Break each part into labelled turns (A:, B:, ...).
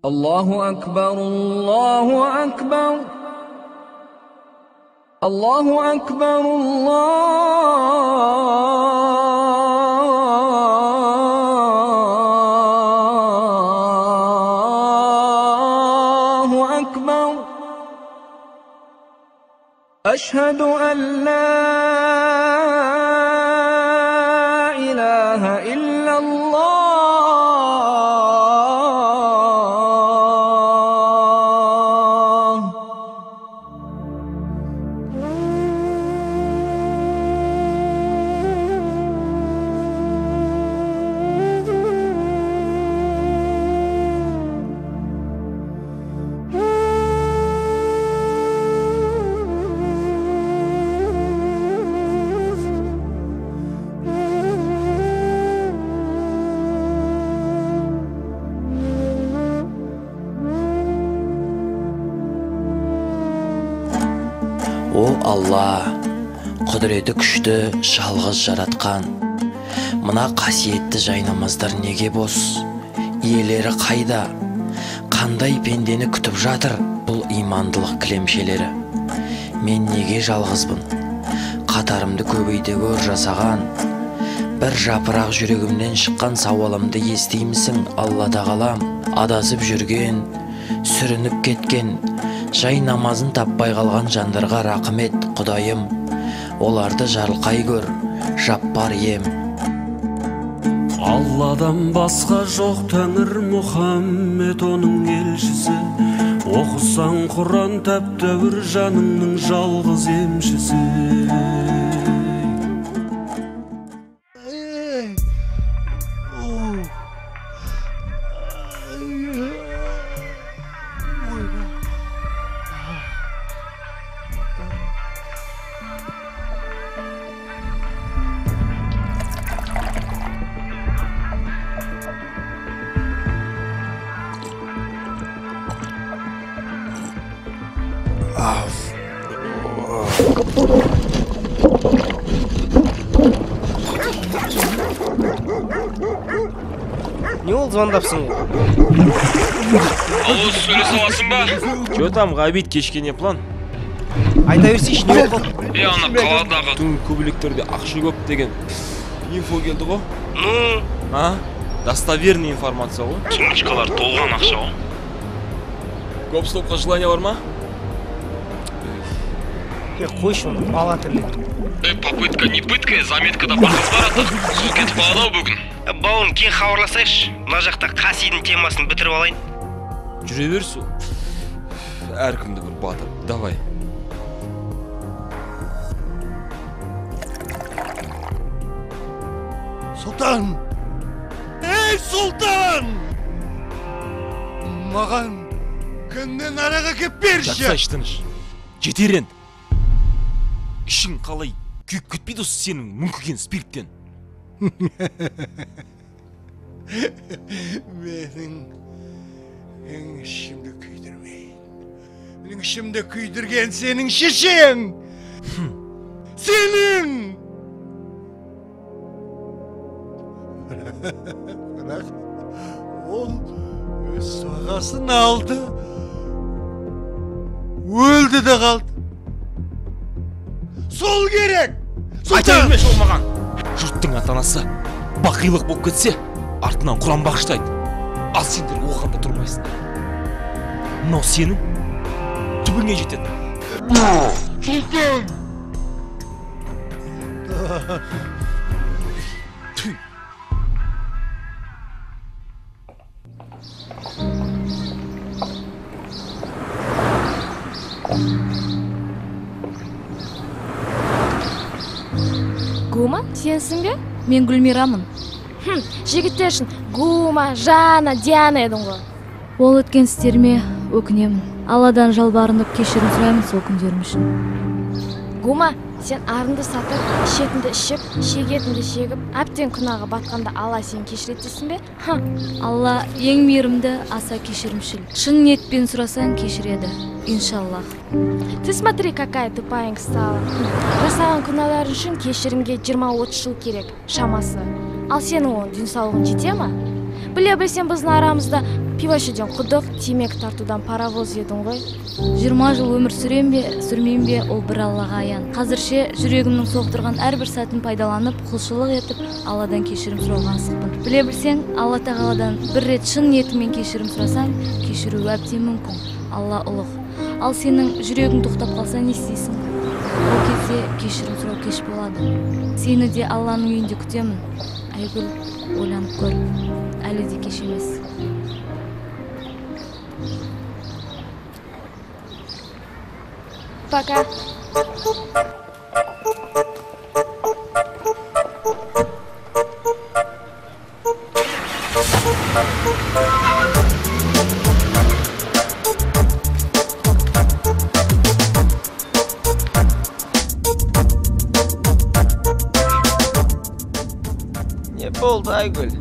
A: الله أكبر الله أكبر الله أكبر الله أكبر أشهد أن لا إله إلا الله
B: О Алла, құдіреті күшті жалғыз жаратқан. Мына қасиетті жай намаздар неге бос? Иелері қайда? Қандай пендені күтіп жатыр бұл имандылық кілемшелері? Мен неге жалғызбын? Қатарымды көбейте көр жасаған. Бір жапырақ жүрегімнен шыққан сауалымды естеймісің, Алла тағалам? Адасып жүрген, сүрініп кеткен, жай намазын таппай қалған жандарға рақмет, Құдайым. Оларды жарылқай көр, жаппар ем.
C: Алладан басқа жоқ Тәңір Мұхаммед оның елшісі. Оқысаң Құран тәп-тәуір жаныңның жалғыз емшісі.
D: Не ол звондапсың?
E: Алло, сөйлесе аласың ба?
F: Чё там, Ғабит, кешке не план?
D: Айта берсейші, не болды?
E: Ана қаладағы
F: Түн көбелектерде ақша көп деген инфо келді ғой.
E: Ну,
F: Достоверный информация ғой.
E: сумочкалар толған ақша ғой.
F: Көп стопқа желание бар ма?
D: Қойшы оны, бала тірледі.
E: Попытка не пытка, заметкада бір қыз бар аты. Сіз кетіп қалады бүгін.
D: Бауын, кейін хабарласайшы. Мына жақта қасидің темасын бітіріп алайын.
F: Жүре берсі. Әркімді бір батыр. Давай.
G: Сұлтан! Ей, Сұлтан! Маған күннен араға кеп берші!
F: Жатса іштініш. Жетер енді. Ішің қалай күйіп кетпейді осы сенің мүңкіген спирттен.
G: Менің ішімді күйдірмейін. Менің ішімді күйдірген сенің шешең! Сенің! Бірақ ол өз сағасын алды, өлді де қалды. Сол керек!
F: Айта берме жол маған! Жұрттың атанасы бақилық болып кетсе, артынан Құран бағыштайды. Ал сендер оқығанда тұрмайсың. Мынау сенің түбіңе жетеді.
G: Сұлтан!
H: Гума, сенсің бе? Мен Гүлмирамын.
I: Жігіттер үшін Гума, Жана, Диана едің ғой.
H: Ол өткен істеріме өкінемін. Алладан жалбарынып кешірім сұраймын сол күндерім үшін.
I: Гума, сен арынды сатып, ішетінді ішіп, шегетінді шегіп, әбден күнәға батқанда Алла сен кешіретесің бе?
H: Алла ең мейірімді, аса кешірімшіл. Шын ниетпен сұрасаң кешіреді, иншаллах.
I: Ты смотри, какая тупая стала. Жасаған күнәлар үшін кешірімге 20-30 жыл керек, шамасы. Ал сенің оның денсаулығың жете ма? Біле білсем біздің арамызда кибашыжан кудук, темеки тартуудан паровоз едиң ғой.
H: 20 жыл өмір сүрем бе, сүрмейм бе, ол бір Аллаға аян. Қазірше жүрегімнің соқтырған әрбір сәтін пайдаланып, құлшылық етіп, Алладан кешірім сұрауға асықпын. Біле білсең, Алла тағаладан бір рет шын ниетіңмен кешірім сұрасаң, кешіру әбден мүмкін. Алла ұлық. Ал сенің жүрегің тоқтап қалса не істейсің? Ол кезде кешірім сұрау кеш болады. Сені де Алланың үйінде күтемін. Айгүл, ойланып көр. Әлі де кеш емес.
I: Пока.
B: Не болды Айгүл?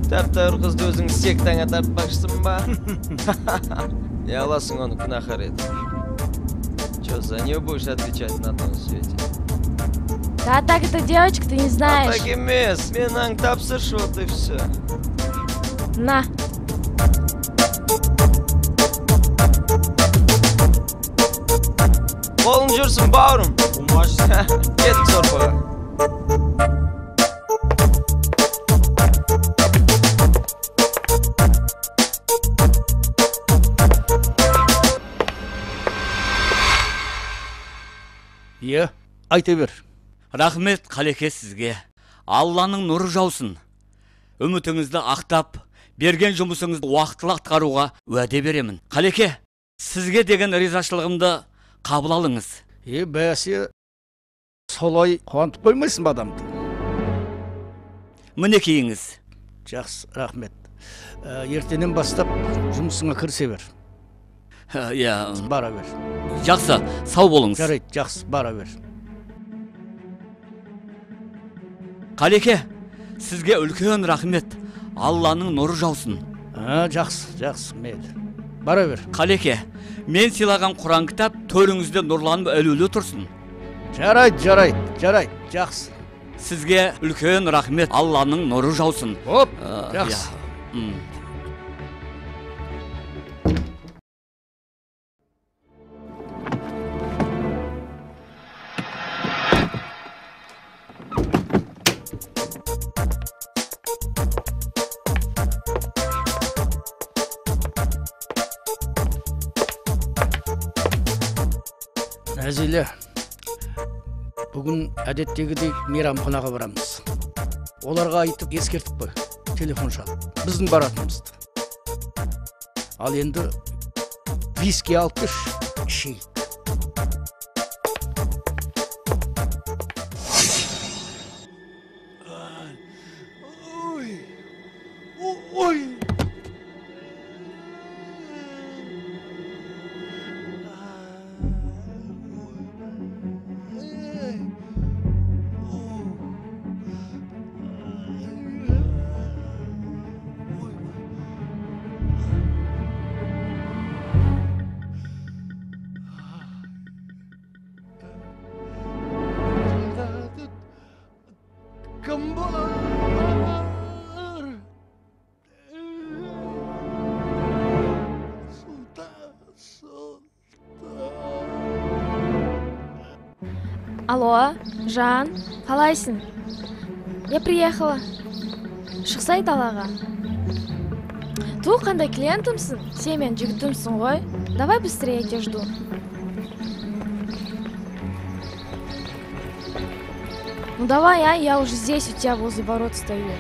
B: Тәп-тәуір қызды өзің сектаңа тартпақшысың ба? Не аласың оны күнәһар етіп? Чё, за нее будешь отвечать на том свете?
I: Да так это девочка, ты не знаешь.
B: Так емес, менің тапсыршы, вот и все.
I: На.
B: Қолың жүрсін, бауырым. Кеттік сорпаға.
J: Айта бер.
K: Рахмет Қалеке сізге. Алланың нұры жаусын. Үмітіңізді ақтап, берген жұмысыңызды уақытылы атқаруға уәде беремін. Қалеке, сізге деген ризашылығымды қабыл алыңыз.
J: Бәсе, солай қуантып қоймайсың ба адамды?
K: Мінекейіңіз.
J: Жақсы, рахмет. Ертеңнен бастап жұмысыңа кірісе бер.
K: Бара бер. Жақсы, сау болыңыз.
J: Жарайды, жақсы, бара бер.
K: Қалеке, сізге үлкен рахмет. Алланың нұры жаусын.
J: Жақсы, мейлі. Бара бер.
K: Қалеке, мен сыйлаған Құран кітап төріңізде нұрланып ілулі тұрсын.
J: Жарайды, жақсы.
K: Сізге үлкен рахмет. Алланың нұры жаусын.
J: Жақсы. Әзілі, бүгін әдеттегідей мейрамханаға барамыз. Оларға айтып ескертіп қой, телефон шалып, біздің баратынымызды. Ал енді виски алып ішейік.
I: Алло, Жан, қалайсың? Я приехала. Шықсай далаға. Ту, қандай клиентімсің? Сен мен жігітімсің ғой. Давай быстрее, я жду. Ну давай, я уже здесь, у тебя возле ворот стою.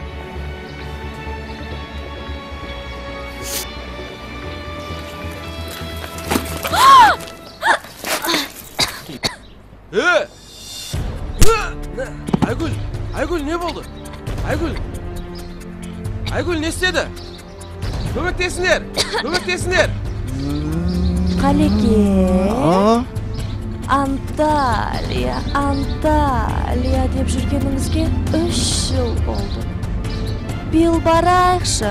F: Айгүл, не болды? Айгүл, не істеді? Көмектесіңдер!
I: Қалеке, Анталия деп жүргеніңізге 3 жыл болды. Биыл барайықшы,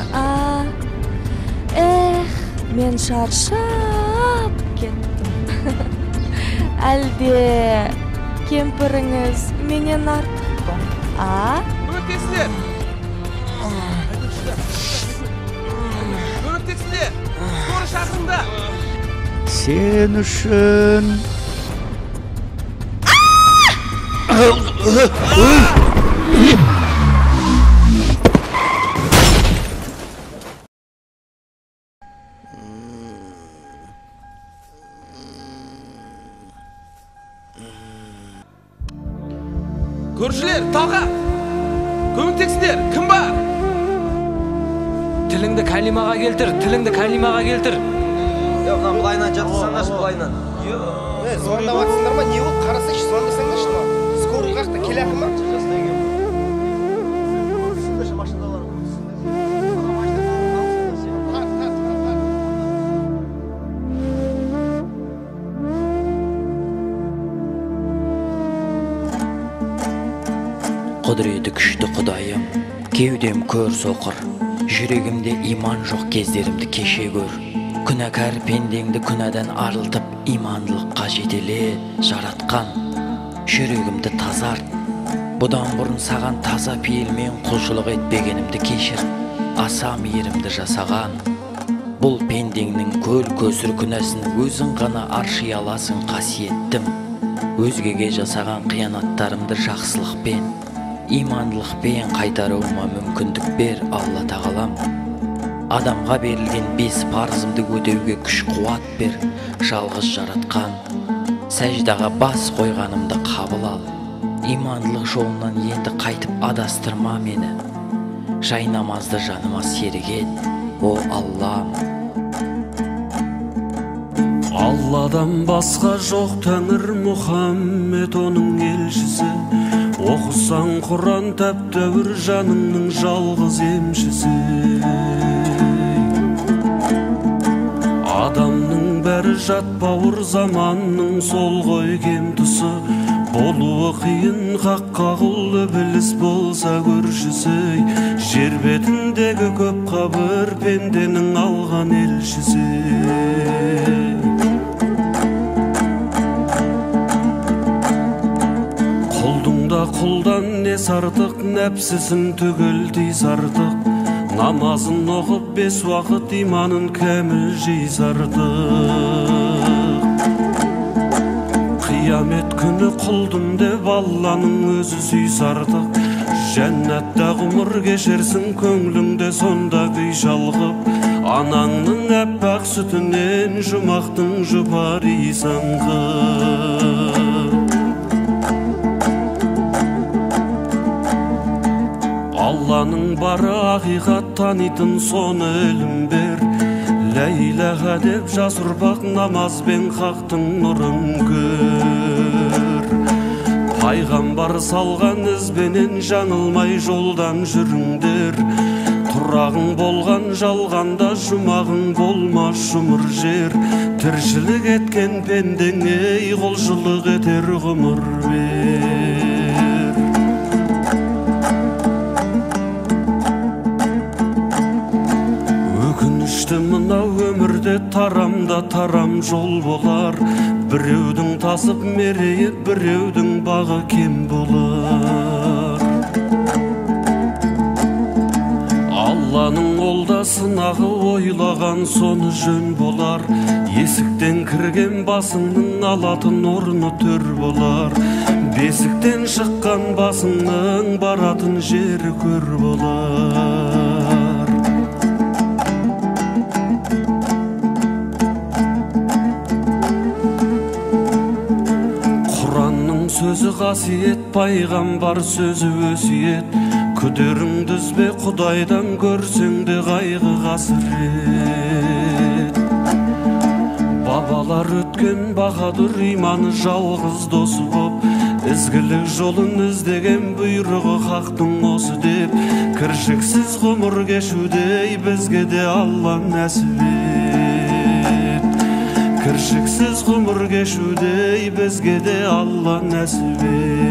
I: мен шаршап кеттім. Әлде кемпіріңіз менен артық па?
F: Көмектесіңдер!
J: Sen üçün.
F: Көршілер, талға! Көмектексіздер, кім бар?
B: Тіліңді кәлимаға келтір, тіліңді кәлимаға келтір.
L: Мына былайынан жатсаңдаршы, былайынан. Звондап атсыңдар ма? Не болды? Қарасайшы, звондасаңдаршы ма? Скорый қақта келе ақы ма?
B: Құдіреті күшті Құдайым, кеудем көр соқыр, жүрегімде иман жоқ кездерімді кеше көр. Күнәкар пендеңді күнәдан арылтып, имандылыққа жетеле жаратқан. Жүрегімді тазарт. Бұдан бұрын саған таза пейілмен құлшылық етпегенімді кешір. Аса мейірімді жасаған. Бұл пендеңнің көл көсір күнәсін өзің ғана арши аласың қасиеттім. Өзгеге жасаған қиянаттарымды жақсылықпен, имандылықпен қайтаруыма мүмкіндік бер, Алла тағалам. Адамға берілген 5 парызымды өтеуге күш қуат бер, жалғыз жаратқан. Сәждаға бас қойғанымды қабыл ал. Имандылық жолынан енді қайтып адастырма мені. Жай намазды жаныма серік ет, о Аллам.
C: Алладан басқа жоқ Тәңір Мұхаммед оның елшісі. Оқысаң Құран тәп-тәуір жаныңның жалғыз емшісі. Адамның бәрі жат бауыр заманның сол ғой кем тұсы. Болуы қиын хаққа құл ібіліс болса көршісі. Жер бетіндегі көп қабір пенденің алған елшісі. Құлдан нес артық, нәпсісін түгел тиз артық. Намазын оқып 5 уақыт иманын кәміл жиз артық. Қиямет күні құлдым деп Алланың өзі сүйс артық. Жәннатта ғұмыр кешерсің, көңліңде сонда күй шалғып. Анаңның әппақ сүтінен жұмақтың жұпар иіс аңқып. Алланың бары ақиқат танитын соны ілім бер. Лә иләһә деп жас ұрпақ намазбен хақтың нұрын көр. Пайғамбар салған ізбенен жаңылмай жолдан жүріңдер. Тұрағың болған жалғанда жұмағың болмас жұмыр жер. Тіршілік еткен пендеңе құлшылық етер ғұмыр бер. Мынау өмірде тарамда тарам жол болар. Біреудің тасып мерейі, біреудің бағы кем болар. Алланың олда сынағы ойлаған соны жөн болар. Есіктен кірген басыңның алатын орны төр болар. Бесіктен шыққан басыңның баратын жері көр болар. Сөзі қасиет, пайғамбар сөзі өсиет. Күдеріңді үзбе, Құдайдан көрсең де қайғы қасірет. Бабалар өткен баһадүр иманы жалғыз досы боп, ізгілік жолын іздеген бұйрығы хақтың осы деп. Кіршіксіз ғұмыр кешудей бізге де Алла нәсіп ет. Кіршіксіз ғұмыр кешудей бізге де Алла нәсіп ет.